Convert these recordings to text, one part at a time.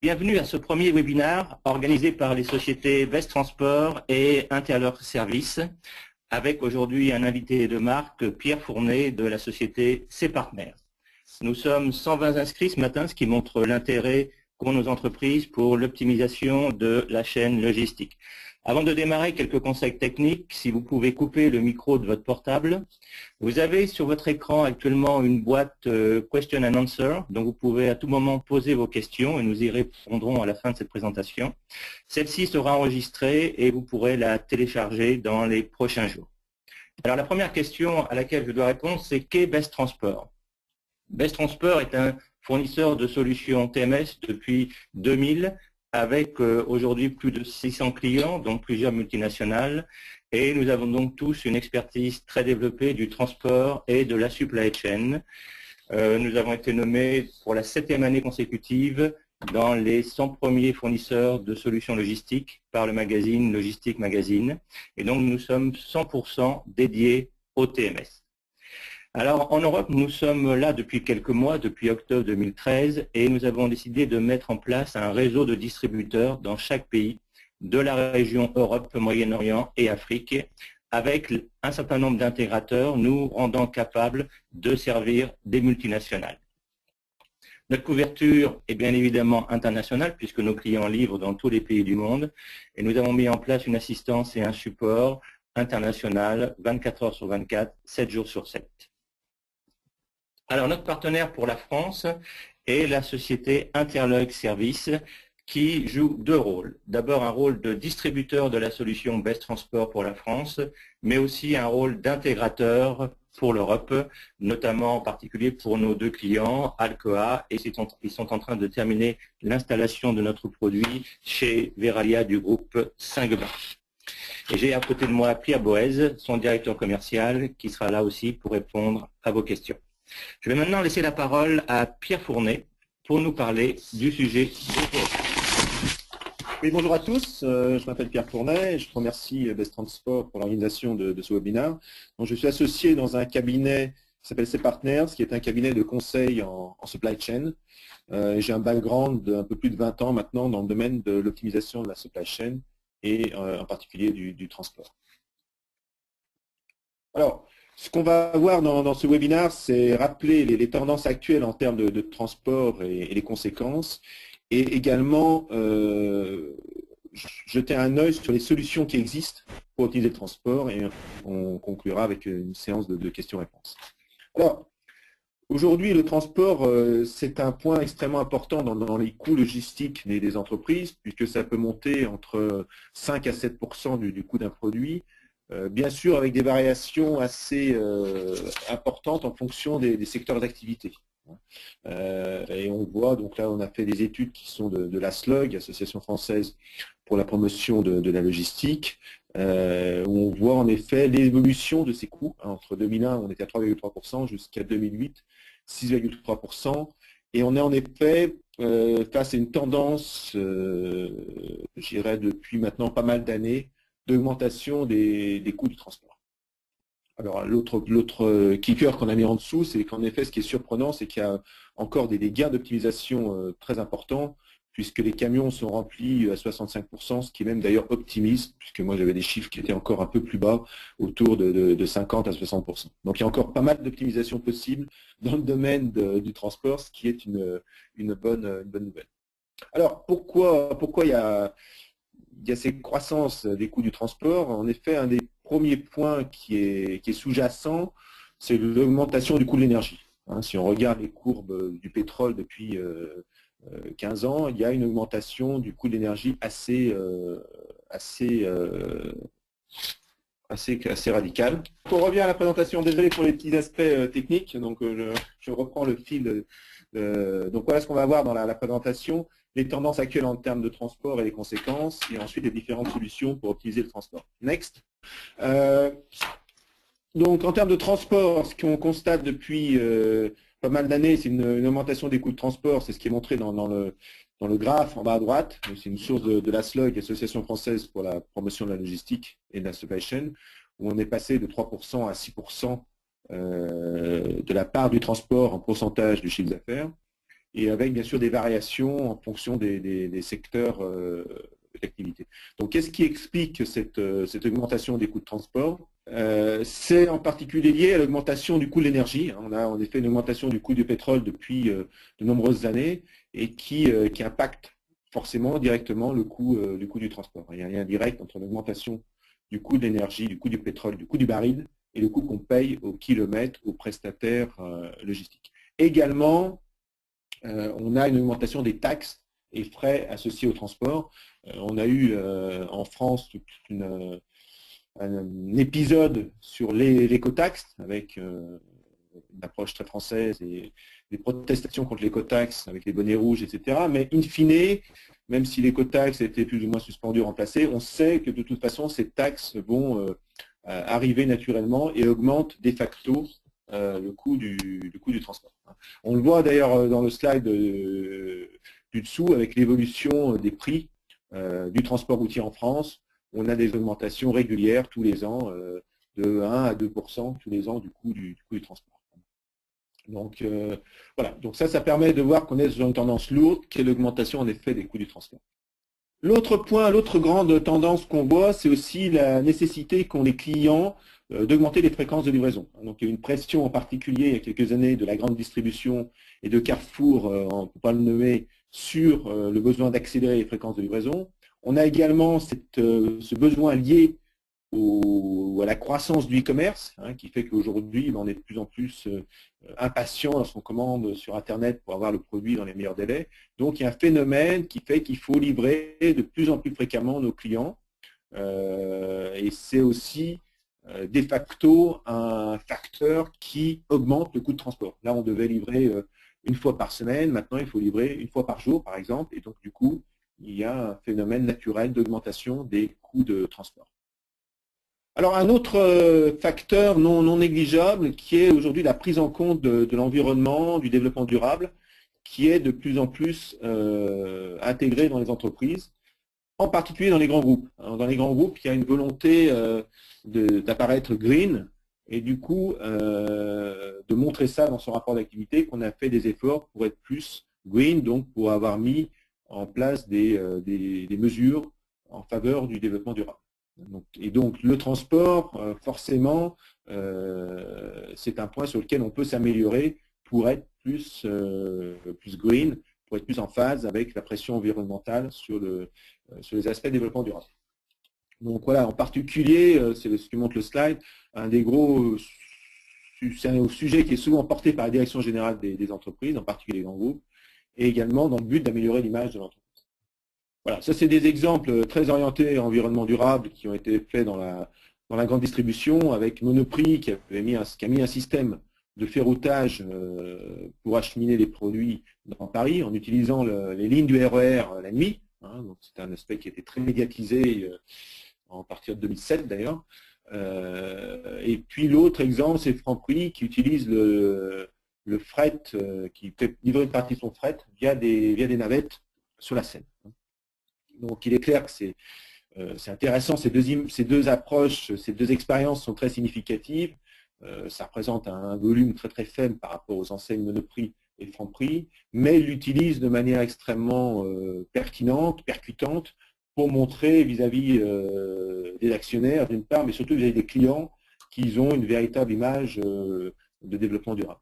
Bienvenue à ce premier webinaire organisé par les sociétés Best Transport et Interlock Service, avec aujourd'hui un invité de marque, Pierre Fournet de la société C-Partners. Nous sommes 120 inscrits ce matin, ce qui montre l'intérêt qu'ont nos entreprises pour l'optimisation de la chaîne logistique. Avant de démarrer, quelques conseils techniques. Si vous pouvez couper le micro de votre portable. Vous avez sur votre écran actuellement une boîte Question and Answer, donc vous pouvez à tout moment poser vos questions et nous y répondrons à la fin de cette présentation. Celle-ci sera enregistrée et vous pourrez la télécharger dans les prochains jours. Alors la première question à laquelle je dois répondre, c'est qu'est Best Transport? Best Transport est un fournisseur de solutions TMS depuis 2000, avec aujourd'hui plus de 600 clients, dont plusieurs multinationales, et nous avons donc tous une expertise très développée du transport et de la supply chain. Nous avons été nommés pour la 7e année consécutive dans les 100 premiers fournisseurs de solutions logistiques par le magazine Logistique Magazine, et donc nous sommes 100% dédiés au TMS. Alors, en Europe, nous sommes là depuis quelques mois, depuis octobre 2013, et nous avons décidé de mettre en place un réseau de distributeurs dans chaque pays de la région Europe, Moyen-Orient et Afrique, avec un certain nombre d'intégrateurs nous rendant capables de servir des multinationales. Notre couverture est bien évidemment internationale, puisque nos clients livrent dans tous les pays du monde, et nous avons mis en place une assistance et un support international 24 heures sur 24, 7 jours sur 7. Alors, notre partenaire pour la France est la société Interlock Service qui joue deux rôles. D'abord, un rôle de distributeur de la solution Best Transport pour la France, mais aussi un rôle d'intégrateur pour l'Europe, notamment en particulier pour nos deux clients, Alcoa, et ils sont en train de terminer l'installation de notre produit chez Verallia du groupe Saint-Gobain. Et j'ai à côté de moi Pierre Boez, son directeur commercial, qui sera là aussi pour répondre à vos questions. Je vais maintenant laisser la parole à Pierre Fournet pour nous parler du sujet d'aujourd'hui. Oui, bonjour à tous, je m'appelle Pierre Fournet et je remercie Best Transport pour l'organisation de ce webinaire. Donc, je suis associé dans un cabinet qui s'appelle C-Partners, qui est un cabinet de conseil en supply chain. J'ai un background d'un peu plus de 20 ans maintenant dans le domaine de l'optimisation de la supply chain et en particulier du transport. Alors, ce qu'on va voir dans ce webinaire, c'est rappeler les tendances actuelles en termes de transport et les conséquences, et également jeter un œil sur les solutions qui existent pour utiliser le transport, et on conclura avec une séance de questions-réponses. Alors, aujourd'hui, le transport, c'est un point extrêmement important dans les coûts logistiques des entreprises, puisque ça peut monter entre 5 à 7% du coût d'un produit. Bien sûr, avec des variations assez importantes en fonction des secteurs d'activité. Et on voit, donc là, on a fait des études qui sont de la SLOG, Association française pour la promotion de la logistique, où on voit en effet l'évolution de ces coûts. Entre 2001, on était à 3,3%, jusqu'à 2008, 6,3%. Et on est en effet face à une tendance, je dirais, depuis maintenant pas mal d'années, d'augmentation des coûts du transport. Alors l'autre kicker qu'on a mis en dessous, c'est qu'en effet, ce qui est surprenant, c'est qu'il y a encore des gains d'optimisation très importants, puisque les camions sont remplis à 65%, ce qui est même d'ailleurs optimiste, puisque moi j'avais des chiffres qui étaient encore un peu plus bas, autour de 50 à 60%. Donc il y a encore pas mal d'optimisation possible dans le domaine du transport, ce qui est une bonne nouvelle. Alors pourquoi il y a cette croissance des coûts du transport? En effet, un des premiers points qui est sous-jacent, c'est l'augmentation du coût de l'énergie. Si on regarde les courbes du pétrole depuis 15 ans, il y a une augmentation du coût de l'énergie assez radicale. On revient à la présentation, désolé pour les petits aspects techniques, donc je reprends le fil. Donc voilà ce qu'on va voir dans la présentation. Les tendances actuelles en termes de transport et les conséquences, et ensuite les différentes solutions pour optimiser le transport. Next. Donc en termes de transport, ce qu'on constate depuis pas mal d'années, c'est une augmentation des coûts de transport, c'est ce qui est montré dans le graphe en bas à droite. C'est une source de la SLOG, Association française pour la promotion de la logistique et de la supply chain, où on est passé de 3% à 6% de la part du transport en pourcentage du chiffre d'affaires. et avec bien sûr des variations en fonction des secteurs d'activité. Donc qu'est-ce qui explique cette augmentation des coûts de transport? C'est en particulier lié à l'augmentation du coût de l'énergie. On a en effet une augmentation du coût du pétrole depuis de nombreuses années et qui impacte forcément directement le coût du transport. Il y a un lien direct entre l'augmentation du coût de l'énergie, du coût du pétrole, du coût du baril et le coût qu'on paye au kilomètre aux prestataires logistiques. Également, on a une augmentation des taxes et frais associés au transport. On a eu en France un épisode sur l'écotaxe avec une approche très française et des protestations contre l'écotaxe avec les bonnets rouges, etc. Mais in fine, même si l'écotaxe a été plus ou moins suspendu, remplacé, on sait que de toute façon, ces taxes vont arriver naturellement et augmentent de facto le coût du transport. On le voit d'ailleurs dans le slide du dessous avec l'évolution des prix du transport routier en France. On a des augmentations régulières tous les ans de 1 à 2% tous les ans du coût du transport. Donc voilà, donc ça permet de voir qu'on est sur une tendance lourde qui est l'augmentation en effet des coûts du transport. L'autre point, l'autre grande tendance qu'on voit, c'est aussi la nécessité qu'ont les clients d'augmenter les fréquences de livraison. Donc il y a une pression en particulier il y a quelques années de la grande distribution et de Carrefour, on ne peut pas le nommer, sur le besoin d'accélérer les fréquences de livraison. On a également ce besoin lié à la croissance du e-commerce, qui fait qu'aujourd'hui, on est de plus en plus impatient lorsqu'on commande sur Internet pour avoir le produit dans les meilleurs délais. Donc, il y a un phénomène qui fait qu'il faut livrer de plus en plus fréquemment nos clients. Et c'est aussi de facto un facteur qui augmente le coût de transport. Là, on devait livrer une fois par semaine. Maintenant, il faut livrer une fois par jour, par exemple. Et donc, du coup, il y a un phénomène naturel d'augmentation des coûts de transport. Alors, un autre facteur non négligeable qui est aujourd'hui la prise en compte de l'environnement, du développement durable, qui est de plus en plus intégré dans les entreprises, en particulier dans les grands groupes. Alors, dans les grands groupes, il y a une volonté d'apparaître green et du coup de montrer ça dans son rapport d'activité, qu'on a fait des efforts pour être plus green, donc pour avoir mis en place des mesures en faveur du développement durable. Et donc le transport, forcément, c'est un point sur lequel on peut s'améliorer pour être plus green, pour être plus en phase avec la pression environnementale sur les aspects de développement durable. Donc voilà, en particulier, c'est ce qui montre le slide, c'est un sujet qui est souvent porté par la direction générale des entreprises, en particulier les grands groupes, et également dans le but d'améliorer l'image de l'entreprise. Voilà, ça c'est des exemples très orientés environnement durable qui ont été faits dans la grande distribution avec Monoprix qui a mis un système de ferroutage pour acheminer les produits dans Paris en utilisant les lignes du RER la nuit. Donc c'est un aspect qui a été très médiatisé en partir de 2007 d'ailleurs. Et puis l'autre exemple, c'est Franprix qui utilise le fret, qui fait livrer une partie de son fret via des navettes sur la Seine. Donc il est clair que c'est intéressant, ces deux approches, ces deux expériences sont très significatives. Ça représente un volume très très faible par rapport aux enseignes Monoprix et Franprix, mais ils l'utilisent de manière extrêmement pertinente, percutante, pour montrer vis-à-vis des actionnaires d'une part, mais surtout vis-à-vis des clients, qu'ils ont une véritable image de développement durable,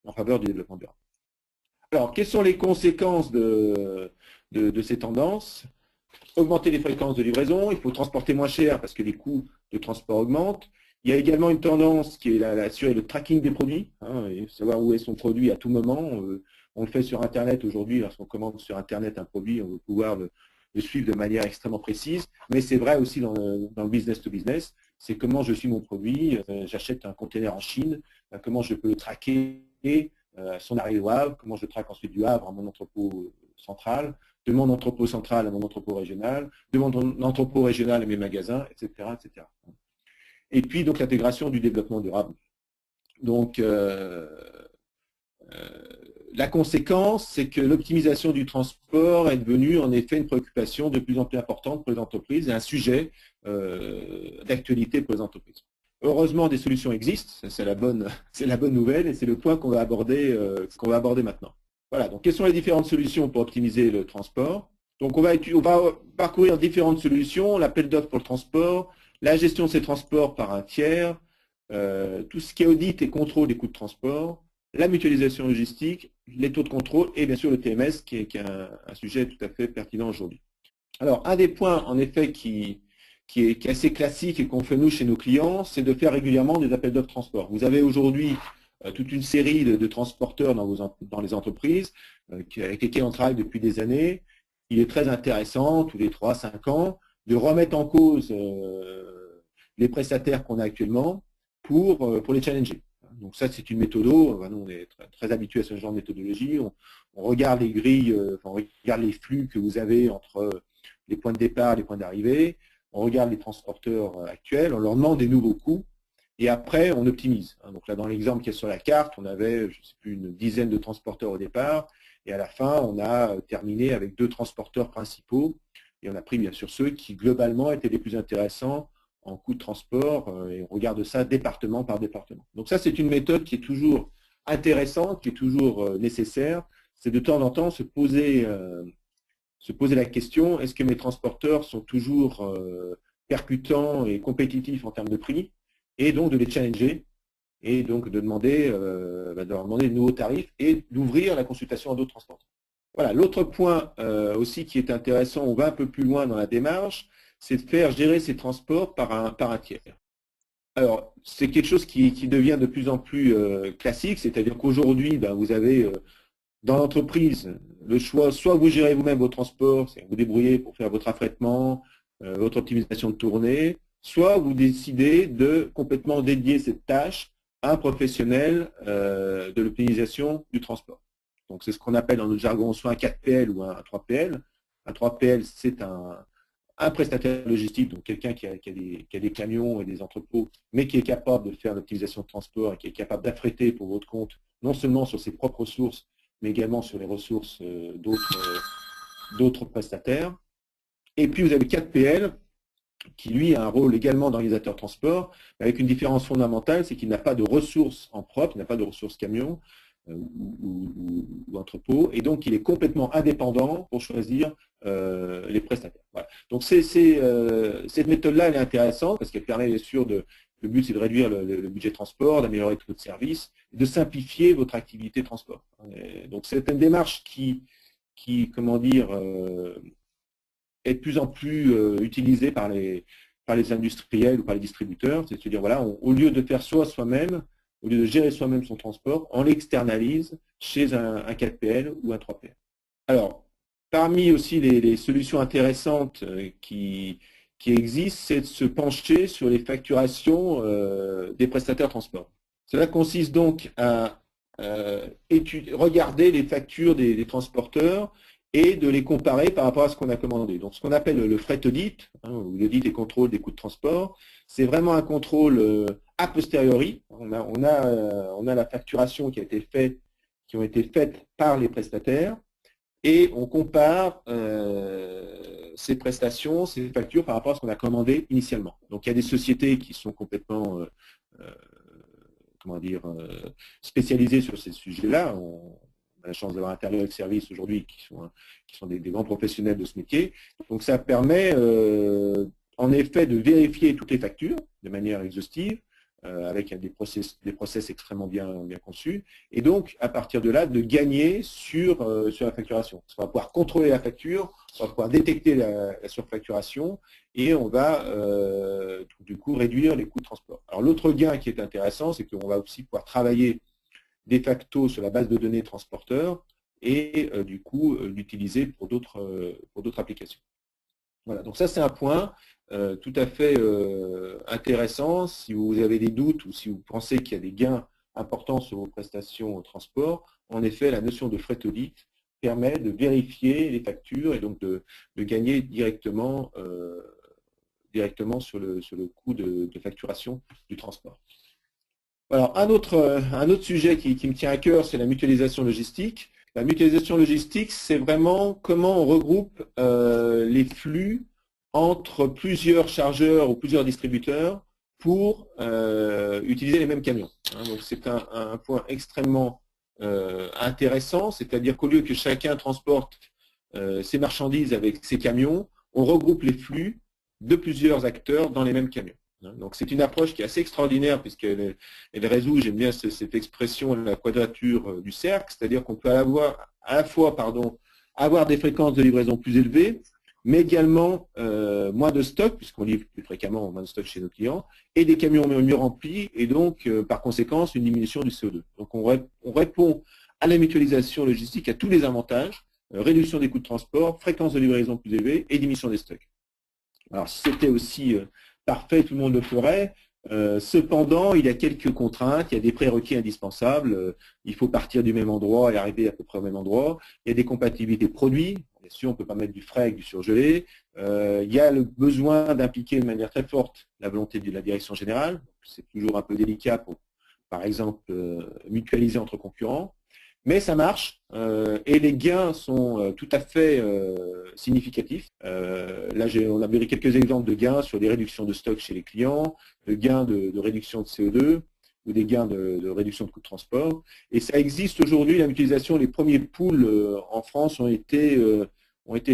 en faveur du développement durable. Alors, quelles sont les conséquences de ces tendances? Augmenter les fréquences de livraison, il faut transporter moins cher parce que les coûts de transport augmentent. Il y a également une tendance qui est assurer le tracking des produits, et savoir où est son produit à tout moment. On le fait sur Internet aujourd'hui, lorsqu'on commande sur Internet un produit, on va pouvoir le suivre de manière extrêmement précise, mais c'est vrai aussi dans le business to business, c'est comment je suis mon produit, j'achète un container en Chine, comment je peux le traquer à son arrivée au Havre, comment je traque ensuite du Havre à mon entrepôt central, de mon entrepôt central à mon entrepôt régional, de mon entrepôt régional à mes magasins, etc. etc. Et puis donc l'intégration du développement durable. Donc la conséquence, c'est que l'optimisation du transport est devenue en effet une préoccupation de plus en plus importante pour les entreprises et un sujet d'actualité pour les entreprises. Heureusement, des solutions existent, c'est la bonne nouvelle et c'est le point qu'on va aborder maintenant. Voilà, donc quelles sont les différentes solutions pour optimiser le transport? Donc on va parcourir différentes solutions, l'appel d'offres pour le transport, la gestion de ces transports par un tiers, tout ce qui est audit et contrôle des coûts de transport, la mutualisation logistique, les taux de contrôle et bien sûr le TMS qui est un sujet tout à fait pertinent aujourd'hui. Alors un des points en effet qui est assez classique et qu'on fait nous chez nos clients, c'est de faire régulièrement des appels d'offres transport. Vous avez aujourd'hui toute une série de transporteurs dans les entreprises avec lesquels on travaille depuis des années. Il est très intéressant, tous les 3-5 ans, de remettre en cause les prestataires qu'on a actuellement pour les challenger. Donc ça, c'est une méthode. Nous, on est très habitués à ce genre de méthodologie. On regarde les grilles, on regarde les flux que vous avez entre les points de départ et les points d'arrivée. On regarde les transporteurs actuels, on leur demande des nouveaux coûts. Et après, on optimise. Donc là, dans l'exemple qui est sur la carte, on avait, je ne sais plus, une dizaine de transporteurs au départ. Et à la fin, on a terminé avec 2 transporteurs principaux. Et on a pris bien sûr ceux qui, globalement, étaient les plus intéressants en coût de transport. Et on regarde ça département par département. Donc ça, c'est une méthode qui est toujours intéressante, qui est toujours nécessaire. C'est de temps en temps se poser la question, est-ce que mes transporteurs sont toujours percutants et compétitifs en termes de prix? Et donc de les challenger et donc de leur demander de nouveaux tarifs et d'ouvrir la consultation à d'autres transporteurs. Voilà, l'autre point aussi qui est intéressant, on va un peu plus loin dans la démarche, c'est de faire gérer ces transports par un tiers. Alors, c'est quelque chose qui devient de plus en plus classique, c'est-à-dire qu'aujourd'hui, vous avez dans l'entreprise le choix, soit vous gérez vous-même vos transports, c'est-à-dire vous débrouillez pour faire votre affrètement, votre optimisation de tournée, soit vous décidez de complètement dédier cette tâche à un professionnel de l'optimisation du transport. Donc c'est ce qu'on appelle dans notre jargon soit un 4PL ou un 3PL. Un 3PL, c'est un prestataire logistique, donc quelqu'un qui a des camions et des entrepôts, mais qui est capable de faire l'optimisation de transport et qui est capable d'affréter pour votre compte, non seulement sur ses propres ressources, mais également sur les ressources d'autres prestataires. Et puis vous avez 4PL, qui lui a un rôle également d'organisateur de transport, avec une différence fondamentale, c'est qu'il n'a pas de ressources en propre, il n'a pas de ressources camions ou entrepôts, et donc il est complètement indépendant pour choisir les prestataires. Voilà. Donc cette méthode-là, elle est intéressante parce qu'elle permet bien sûr le but c'est de réduire le budget de transport, d'améliorer le taux de service, de simplifier votre activité de transport. Et donc c'est une démarche qui comment dire, est de plus en plus utilisée par les industriels ou par les distributeurs. C'est de se dire, voilà, au lieu de faire soi-même, au lieu de gérer soi-même son transport, on l'externalise chez un 4PL ou un 3PL. Alors, parmi aussi les solutions intéressantes qui existent, c'est de se pencher sur les facturations des prestataires de transport. Cela consiste donc à regarder les factures des transporteurs et de les comparer par rapport à ce qu'on a commandé. Donc, ce qu'on appelle le fret audit, ou l'audit et contrôle des coûts de transport, c'est vraiment un contrôle a posteriori. On a la facturation qui ont été faites par les prestataires, et on compare ces prestations, ces factures par rapport à ce qu'on a commandé initialement. Donc, il y a des sociétés qui sont complètement spécialisées sur ces sujets-là. On a la chance d'avoir Interloc Service aujourd'hui qui sont des grands professionnels de ce métier. Donc ça permet en effet de vérifier toutes les factures de manière exhaustive avec des process extrêmement bien conçus et donc à partir de là de gagner sur la facturation. On va pouvoir contrôler la facture, on va pouvoir détecter la surfacturation et on va du coup réduire les coûts de transport. Alors l'autre gain qui est intéressant, c'est qu'on va aussi pouvoir travailler de facto sur la base de données transporteurs et du coup l'utiliser pour d'autres applications. Voilà, donc ça c'est un point tout à fait intéressant. Si vous avez des doutes ou si vous pensez qu'il y a des gains importants sur vos prestations au transport, en effet la notion de fret audit permet de vérifier les factures et donc de gagner directement sur le coût de facturation du transport. Alors, un autre sujet qui me tient à cœur, c'est la mutualisation logistique. La mutualisation logistique, c'est vraiment comment on regroupe les flux entre plusieurs chargeurs ou plusieurs distributeurs pour utiliser les mêmes camions. Donc, c'est un point extrêmement intéressant, c'est-à-dire qu'au lieu que chacun transporte ses marchandises avec ses camions, on regroupe les flux de plusieurs acteurs dans les mêmes camions. Donc c'est une approche qui est assez extraordinaire puisqu'elle résout, j'aime bien cette expression, la quadrature du cercle, c'est-à-dire qu'on peut avoir à la fois avoir des fréquences de livraison plus élevées, mais également moins de stock, puisqu'on livre plus fréquemment moins de stock chez nos clients, et des camions mieux remplis, et donc par conséquence une diminution du CO2. Donc on répond à la mutualisation logistique à tous les avantages, réduction des coûts de transport, fréquence de livraison plus élevée et diminution des stocks. Alors si c'était aussi parfait, tout le monde le ferait. Cependant, il y a quelques contraintes, il y a des prérequis indispensables, il faut partir du même endroit et arriver à peu près au même endroit, il y a des compatibilités produits, bien sûr on ne peut pas mettre du frais avec du surgelé, il y a le besoin d'impliquer de manière très forte la volonté de la direction générale, c'est toujours un peu délicat pour, par exemple, mutualiser entre concurrents, mais ça marche et les gains sont tout à fait significatifs. Là, on a vu quelques exemples de gains sur des réductions de stock chez les clients, de gains de réduction de CO2 ou des gains de réduction de coûts de transport. Et ça existe aujourd'hui, la mutualisation, les premiers pools en France ont été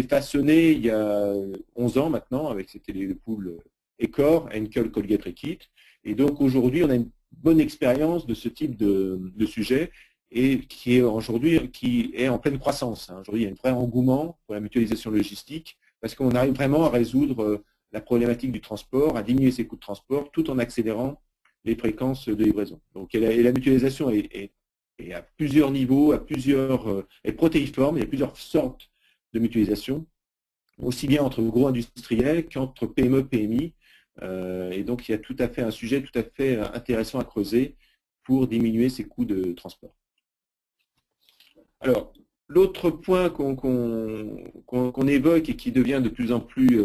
façonnés il y a 11 ans maintenant, avec c'était les pools Ecor, Henkel, Colgate, Reckitt. Et donc aujourd'hui, on a une bonne expérience de ce type de sujet et qui est aujourd'hui en pleine croissance. Aujourd'hui, il y a un vrai engouement pour la mutualisation logistique parce qu'on arrive vraiment à résoudre la problématique du transport, à diminuer ses coûts de transport tout en accélérant les fréquences de livraison. Donc, la mutualisation est à plusieurs niveaux, est protéiforme, il y a plusieurs sortes de mutualisation, aussi bien entre gros industriels qu'entre PME, PMI. Et donc, il y a tout à fait un sujet tout à fait intéressant à creuser pour diminuer ces coûts de transport. Alors, l'autre point qu'on évoque et qui devient de plus en plus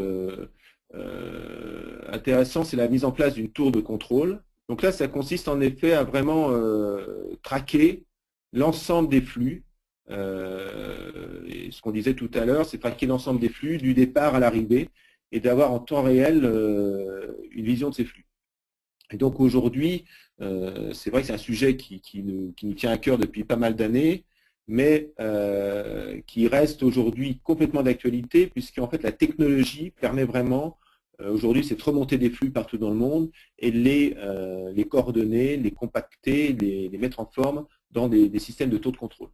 intéressant, c'est la mise en place d'une tour de contrôle. Donc là, ça consiste en effet à vraiment traquer l'ensemble des flux. Et ce qu'on disait tout à l'heure, c'est traquer l'ensemble des flux du départ à l'arrivée et d'avoir en temps réel une vision de ces flux. Et donc aujourd'hui, c'est vrai que c'est un sujet qui nous tient à cœur depuis pas mal d'années, mais qui reste aujourd'hui complètement d'actualité, puisqu'en fait la technologie permet vraiment, aujourd'hui, c'est de remonter des flux partout dans le monde et les coordonner, les compacter, les mettre en forme dans des systèmes de taux de contrôle.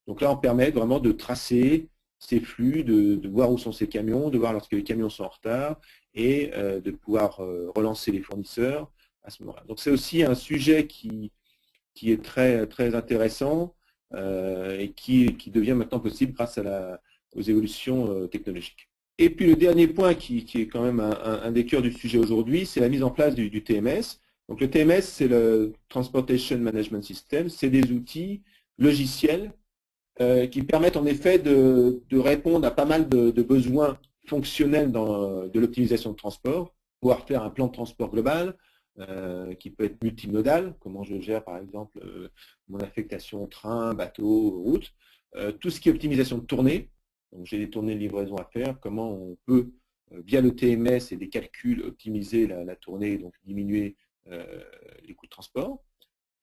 Donc là, on permet vraiment de tracer ces flux, de voir où sont ces camions, de voir lorsque les camions sont en retard et de pouvoir relancer les fournisseurs à ce moment-là. Donc c'est aussi un sujet qui est très, très intéressant et qui devient maintenant possible grâce aux évolutions technologiques. Et puis le dernier point qui est quand même un des cœurs du sujet aujourd'hui, c'est la mise en place du TMS. Donc le TMS, c'est le Transportation Management System, c'est des outils logiciels qui permettent en effet de répondre à pas mal de besoins fonctionnels de l'optimisation de transport, pouvoir faire un plan de transport global, qui peut être multimodal, comment je gère par exemple mon affectation train, bateau, route, tout ce qui est optimisation de tournée, donc j'ai des tournées de livraison à faire, comment on peut, via le TMS et des calculs, optimiser la tournée et donc diminuer les coûts de transport,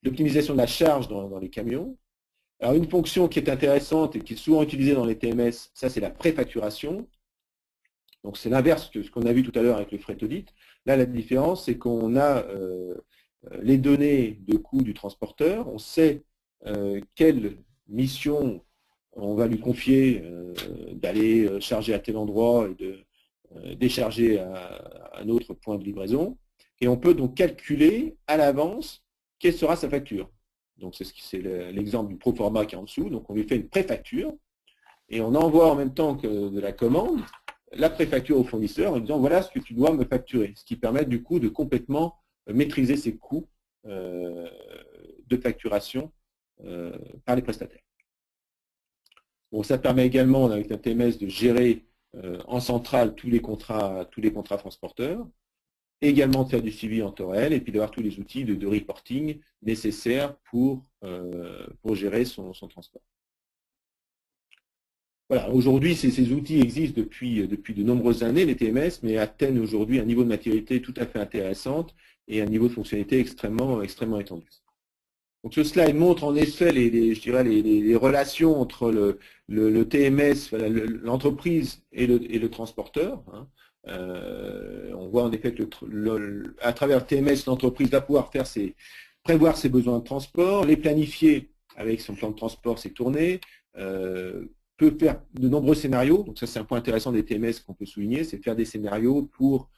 l'optimisation de la charge dans les camions. Alors une fonction qui est intéressante et qui est souvent utilisée dans les TMS, ça c'est la préfacturation. Donc c'est l'inverse de ce qu'on a vu tout à l'heure avec le fret audit. Là, la différence, c'est qu'on a les données de coût du transporteur, on sait quelle mission on va lui confier d'aller charger à tel endroit et de décharger à un autre point de livraison. Et on peut donc calculer à l'avance quelle sera sa facture. Donc c'est l'exemple du proforma qui est en dessous. Donc on lui fait une préfacture et on envoie en même temps que de la commande la préfacture au fournisseur en disant voilà ce que tu dois me facturer, ce qui permet du coup de complètement maîtriser ses coûts de facturation par les prestataires. Bon, ça permet également avec un TMS de gérer en centrale tous les contrats transporteurs, également de faire du suivi en temps réel et puis d'avoir tous les outils de reporting nécessaires pour gérer son transport. Voilà, aujourd'hui, ces outils existent depuis de nombreuses années, les TMS, mais atteignent aujourd'hui un niveau de maturité tout à fait intéressant et un niveau de fonctionnalité extrêmement étendu. Donc ce slide montre en effet je dirais les relations entre le TMS, l'entreprise et le transporteur. Hein. On voit en effet que à travers le TMS, l'entreprise va pouvoir prévoir ses besoins de transport, les planifier avec son plan de transport, ses tournées, peut faire de nombreux scénarios. Donc ça, c'est un point intéressant des TMS qu'on peut souligner, c'est faire des scénarios pour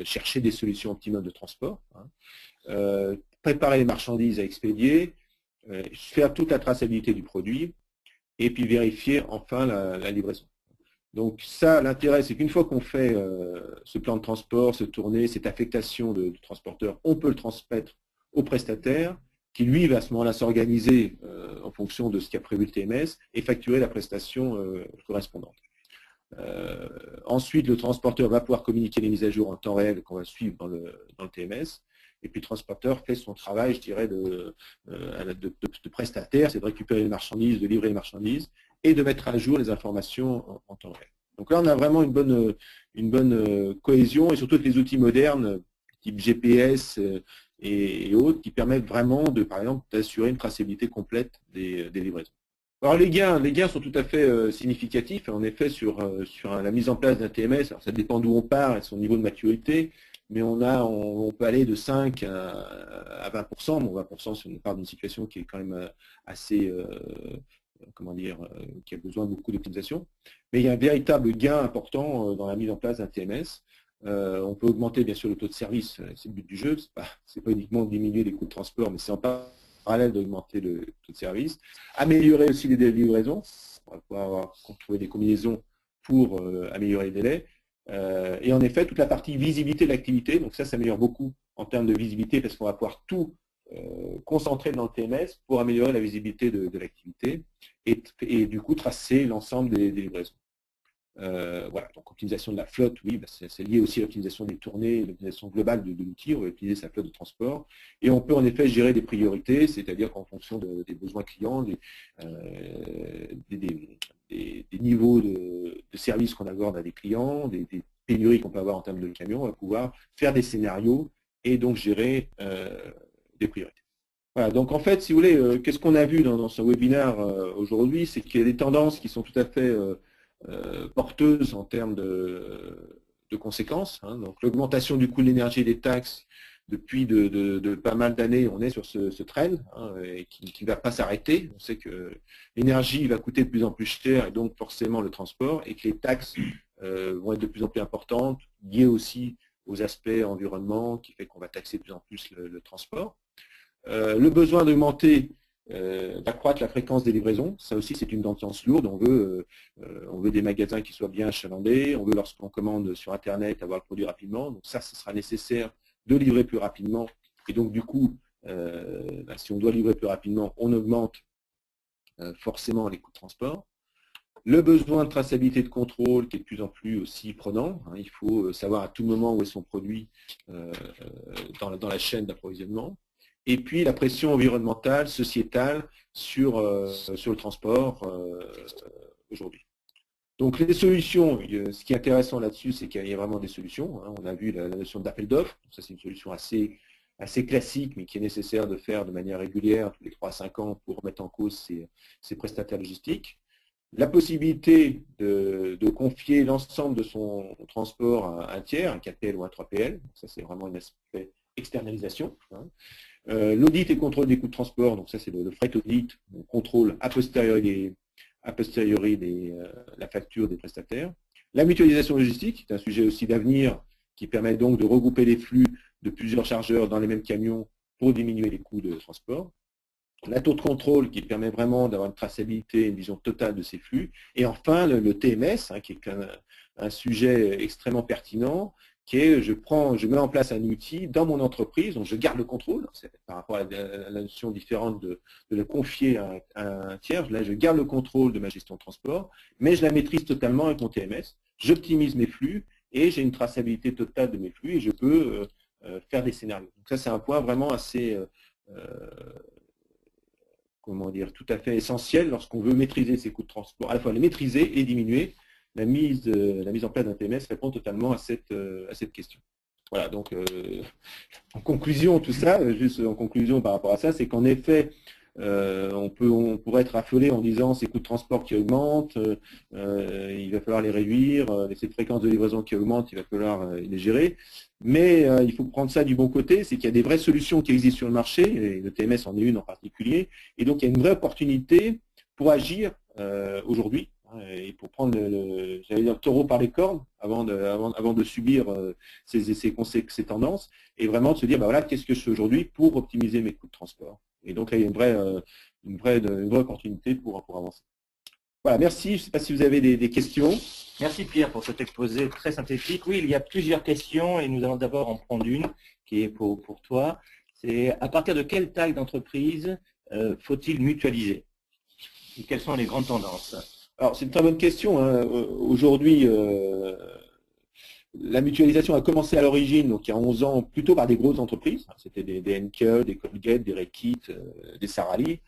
chercher des solutions optimales de transport. Hein. Préparer les marchandises à expédier, faire toute la traçabilité du produit, et puis vérifier enfin la livraison. Donc ça, l'intérêt, c'est qu'une fois qu'on fait ce plan de transport, ce tournée, cette affectation de transporteur, on peut le transmettre au prestataire, qui lui va à ce moment-là s'organiser en fonction de ce qu'a prévu le TMS et facturer la prestation correspondante. Ensuite, le transporteur va pouvoir communiquer les mises à jour en temps réel qu'on va suivre dans le TMS. Et puis le transporteur fait son travail, je dirais, de prestataire, c'est de récupérer les marchandises, de livrer les marchandises et de mettre à jour les informations en temps réel. Donc là, on a vraiment une bonne cohésion et surtout avec les outils modernes, type GPS et autres, qui permettent vraiment, par exemple, d'assurer une traçabilité complète des livraisons. Alors les gains sont tout à fait significatifs, en effet, sur la mise en place d'un TMS. Alors, ça dépend d'où on part et de son niveau de maturité, mais on peut aller de 5 à 20%. Bon, 20%, si on part d'une situation qui est quand même assez, qui a besoin de beaucoup d'optimisation. Mais il y a un véritable gain important dans la mise en place d'un TMS. On peut augmenter, bien sûr, le taux de service, c'est le but du jeu. C'est pas uniquement diminuer les coûts de transport, mais c'est en parallèle d'augmenter le taux de service. Améliorer aussi les délais de livraison. On va pouvoir trouver des combinaisons pour améliorer les délais. Et en effet, toute la partie visibilité de l'activité, donc ça s'améliore beaucoup en termes de visibilité parce qu'on va pouvoir tout concentrer dans le TMS pour améliorer la visibilité de l'activité et du coup tracer l'ensemble des livraisons. Voilà, donc optimisation de la flotte, oui, c'est lié aussi à l'optimisation des tournées, l'optimisation globale de l'outil, on va utiliser sa flotte de transport, et on peut en effet gérer des priorités, c'est-à-dire qu'en fonction des besoins clients, des niveaux de services qu'on accorde à des clients, des pénuries qu'on peut avoir en termes de camions, on va pouvoir faire des scénarios et donc gérer des priorités. Voilà, donc en fait, si vous voulez, qu'est-ce qu'on a vu dans ce webinaire aujourd'hui, c'est qu'il y a des tendances qui sont tout à fait porteuse en termes de conséquences. Hein. Donc l'augmentation du coût de l'énergie et des taxes, depuis de pas mal d'années, on est sur ce trend hein, et qui ne va pas s'arrêter. On sait que l'énergie va coûter de plus en plus cher et donc forcément le transport, et que les taxes vont être de plus en plus importantes, liées aussi aux aspects environnement, qui fait qu'on va taxer de plus en plus le transport. Le besoin d'augmenter d'accroître la fréquence des livraisons, ça aussi c'est une tendance lourde, on veut des magasins qui soient bien achalandés, on veut lorsqu'on commande sur internet avoir le produit rapidement, donc ça ce sera nécessaire de livrer plus rapidement, et donc du coup si on doit livrer plus rapidement, on augmente forcément les coûts de transport. Le besoin de traçabilité de contrôle qui est de plus en plus aussi prenant, hein, il faut savoir à tout moment où est son produit dans la chaîne d'approvisionnement. Et puis la pression environnementale, sociétale sur le transport aujourd'hui. Donc les solutions, ce qui est intéressant là-dessus, c'est qu'il y a vraiment des solutions. Hein. On a vu la notion d'appel d'offres, ça c'est une solution assez classique, mais qui est nécessaire de faire de manière régulière, tous les 3 à 5 ans, pour remettre en cause ces prestataires logistiques. La possibilité de confier l'ensemble de son transport à un tiers, un 4PL ou un 3PL, ça c'est vraiment un aspect externalisation. Hein. L'audit et contrôle des coûts de transport, donc ça c'est le freight audit, on contrôle a posteriori la facture des prestataires. La mutualisation logistique, c'est un sujet aussi d'avenir qui permet donc de regrouper les flux de plusieurs chargeurs dans les mêmes camions pour diminuer les coûts de transport. La tour de contrôle qui permet vraiment d'avoir une traçabilité, une vision totale de ces flux. Et enfin, le TMS, hein, qui est un sujet extrêmement pertinent, qui est je mets en place un outil dans mon entreprise, donc je garde le contrôle, par rapport à la notion différente de le confier à un tiers. Là, je garde le contrôle de ma gestion de transport, mais je la maîtrise totalement avec mon TMS. J'optimise mes flux et j'ai une traçabilité totale de mes flux et je peux faire des scénarios. Donc ça, c'est un point vraiment assez tout à fait essentiel lorsqu'on veut maîtriser ces coûts de transport, à la fois les maîtriser et diminuer. La mise en place d'un TMS répond totalement à cette question. Voilà, donc en conclusion, tout ça, juste en conclusion par rapport à ça, c'est qu'en effet, on pourrait être affolé en disant ces coûts de transport qui augmentent, il va falloir les réduire, ces fréquences de livraison qui augmentent, il va falloir les gérer. Mais il faut prendre ça du bon côté, c'est qu'il y a des vraies solutions qui existent sur le marché, et le TMS en est une en particulier, et donc il y a une vraie opportunité pour agir aujourd'hui, et pour prendre j'allais dire, le taureau par les cornes avant de subir ces tendances, et vraiment de se dire, bah voilà, qu'est-ce que je fais aujourd'hui pour optimiser mes coûts de transport. Et donc là, il y a une vraie opportunité pour avancer. Voilà, merci. Je ne sais pas si vous avez des questions. Merci Pierre pour cet exposé très synthétique. Oui, il y a plusieurs questions et nous allons d'abord en prendre une qui est pour toi. C'est à partir de quelle taille d'entreprise faut-il mutualiser? Et quelles sont les grandes tendances? Alors, c'est une très bonne question, hein. Aujourd'hui, la mutualisation a commencé à l'origine, donc il y a 11 ans, plutôt par des grosses entreprises. C'était des Henkel, des Colgate, des Reckitt, des Sara Lee.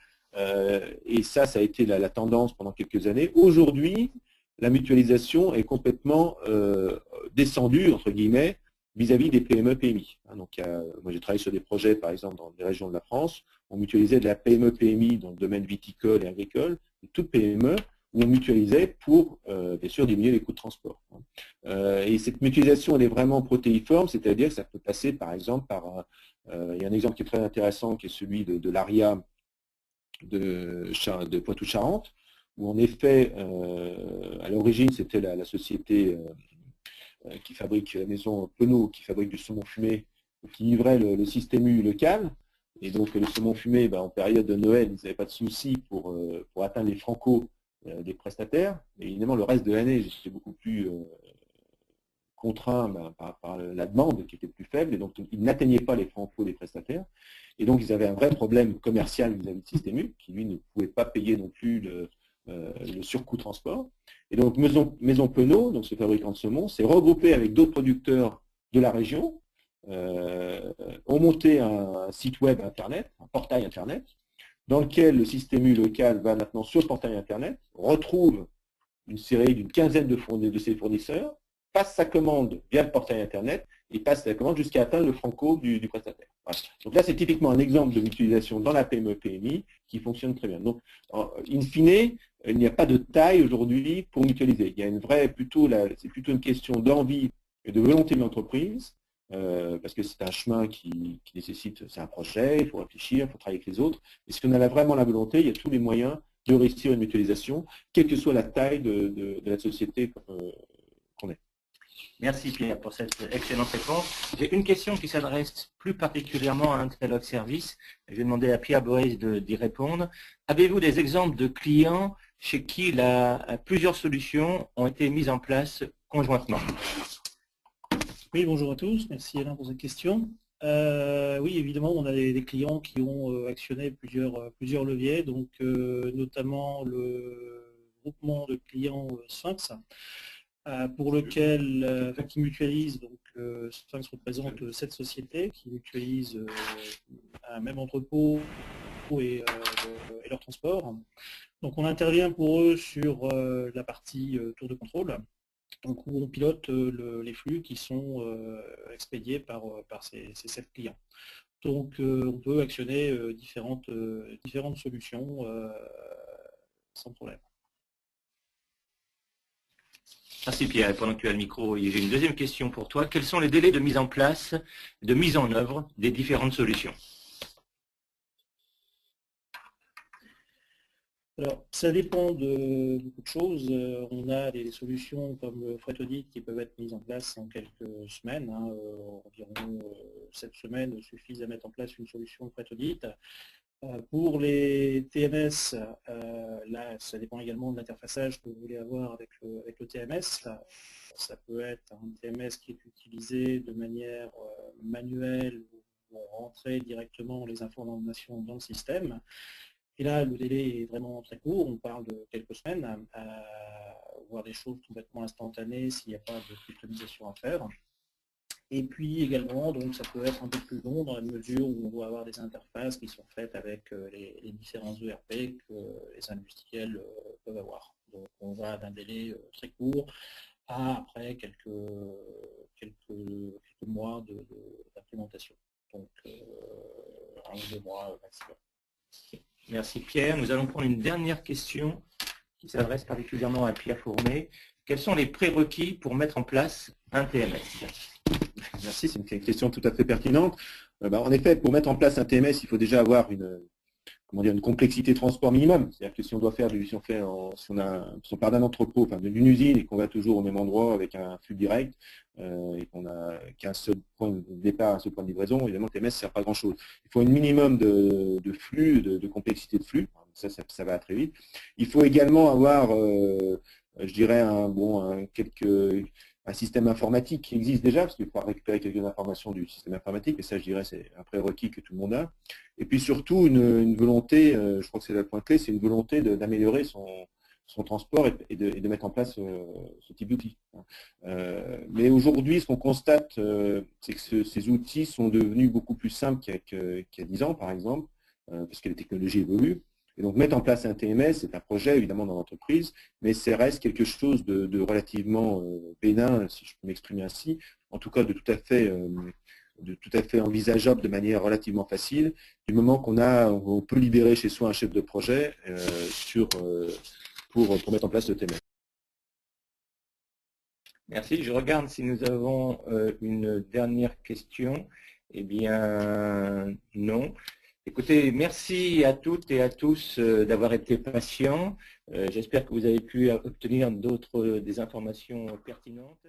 Et ça a été la tendance pendant quelques années. Aujourd'hui, la mutualisation est complètement descendue, entre guillemets, vis-à-vis des PME-PMI. Donc, moi, j'ai travaillé sur des projets, par exemple, dans des régions de la France. On mutualisait de la PME-PMI dans le domaine viticole et agricole, toute PME, où on mutualisait pour, bien sûr, diminuer les coûts de transport. Et cette mutualisation, elle est vraiment protéiforme, c'est-à-dire que ça peut passer, par exemple, par... il y a un exemple qui est très intéressant, qui est celui de l'ARIA de Poitou-Charentes, où en effet, à l'origine, c'était la société qui fabrique la maison Penaud, qui fabrique du saumon fumé, qui livrait le système U local. Et donc le saumon fumé, en période de Noël, ils n'avaient pas de souci pour atteindre les francos des prestataires. Et évidemment, le reste de l'année, j'étais beaucoup plus contraint par la demande qui était plus faible, et donc ils n'atteignaient pas les francos des prestataires. Et donc ils avaient un vrai problème commercial vis-à-vis de Système U, qui lui ne pouvait pas payer non plus le surcoût transport. Et donc Maison Penaud, donc ce fabricant de saumon, s'est regroupé avec d'autres producteurs de la région, ont monté un site web internet, un portail internet, dans lequel le Système U local va maintenant sur le portail internet, retrouve une série d'une quinzaine de ses fournisseurs, passe sa commande via le portail internet et passe sa commande jusqu'à atteindre le franco du prestataire. Voilà. Donc là, c'est typiquement un exemple de mutualisation dans la PME-PMI qui fonctionne très bien. Donc, in fine, il n'y a pas de taille aujourd'hui pour mutualiser. Il y a c'est plutôt une question d'envie et de volonté de l'entreprise, parce que c'est un chemin qui nécessite, c'est un projet, il faut réfléchir, il faut travailler avec les autres. Et si on a vraiment la volonté, il y a tous les moyens de réussir une mutualisation, quelle que soit la taille de la société qu'on est. Merci Pierre pour cette excellente réponse. J'ai une question qui s'adresse plus particulièrement à Interlock Service. Je vais demander à Pierre Boès d'y répondre. Avez-vous des exemples de clients chez qui plusieurs solutions ont été mises en place conjointement? Oui, bonjour à tous. Merci Alain pour cette question. Oui, évidemment, on a des clients qui ont actionné plusieurs leviers, donc notamment le groupement de clients Sphinx, pour lequel, qui mutualise, donc Sphinx représente 7 sociétés qui mutualisent un même entrepôt et leur transport. Donc on intervient pour eux sur la partie tour de contrôle, donc où on pilote les flux qui sont expédiés par ces 7 clients. Donc on peut actionner différentes solutions sans problème. Merci Pierre. Et pendant que tu as le micro, j'ai une deuxième question pour toi. Quels sont les délais de mise en place, de mise en œuvre des différentes solutions? Alors, ça dépend de beaucoup de choses. On a des solutions comme Freight Audit qui peuvent être mises en place en quelques semaines. Environ 7 semaines suffisent à mettre en place une solution Freight Audit. Pour les TMS, là, ça dépend également de l'interfaçage que vous voulez avoir avec le TMS. Ça peut être un TMS qui est utilisé de manière manuelle ou rentrer directement les informations dans le système. Et là, le délai est vraiment très court, on parle de quelques semaines, voire des choses complètement instantanées s'il n'y a pas de customisation à faire. Et puis également, donc, ça peut être un peu plus long dans la mesure où on doit avoir des interfaces qui sont faites avec les différents ERP que les industriels peuvent avoir. Donc on va d'un délai très court à après quelques mois d'implémentation. Donc, 1 ou 2 mois maximum. Merci Pierre. Nous allons prendre une dernière question qui s'adresse particulièrement à Pierre Fournet. Quels sont les prérequis pour mettre en place un TMS? Merci, c'est une question tout à fait pertinente. En effet, pour mettre en place un TMS, il faut déjà avoir une complexité de transport minimum. C'est-à-dire que si on doit faire si on part d'un entrepôt, enfin d'une usine et qu'on va toujours au même endroit avec un flux direct et qu'on n'a qu'un seul point de départ, un seul point de livraison, évidemment le TMS ne sert pas à grand chose. Il faut un minimum de flux, de complexité de flux. Ça va très vite. Il faut également avoir, je dirais, un système informatique qui existe déjà, parce qu'il faut récupérer quelques informations du système informatique, et ça, je dirais, c'est un prérequis que tout le monde a. Et puis surtout, une volonté, je crois que c'est le point clé, c'est une volonté d'améliorer son transport et de mettre en place ce type d'outils. Mais aujourd'hui, ce qu'on constate, c'est que ces outils sont devenus beaucoup plus simples qu'il y a 10 ans, par exemple, parce que les technologies évoluent. Et donc, mettre en place un TMS, c'est un projet, évidemment, dans l'entreprise, mais ça reste quelque chose de relativement bénin, si je peux m'exprimer ainsi, en tout cas de tout à fait envisageable de manière relativement facile, du moment on peut libérer chez soi un chef de projet pour mettre en place le TMS. Merci. Je regarde si nous avons une dernière question. Eh bien, non. Écoutez, merci à toutes et à tous d'avoir été patients. J'espère que vous avez pu obtenir des informations pertinentes.